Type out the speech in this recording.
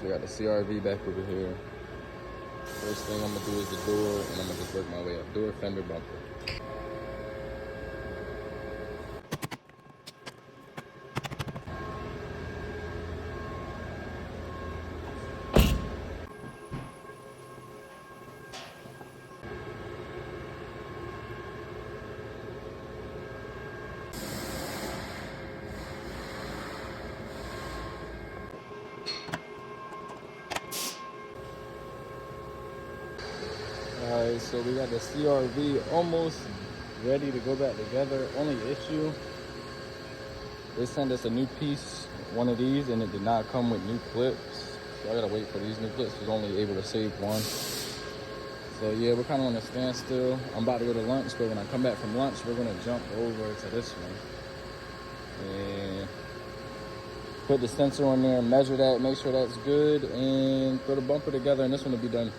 We got the CRV back over here. First thing I'm gonna do is the door, and I'm gonna just work my way up. Door, fender, bumper. Alright, so we got the CRV almost ready to go back together. Only issue, they sent us a new piece, one of these, and it did not come with new clips. So I gotta wait for these new clips. I was only able to save one. So yeah, we're kind of on a standstill. I'm about to go to lunch, but when I come back from lunch, we're gonna jump over to this one and put the sensor on there, measure that, make sure that's good, and throw the bumper together, and this one will be done.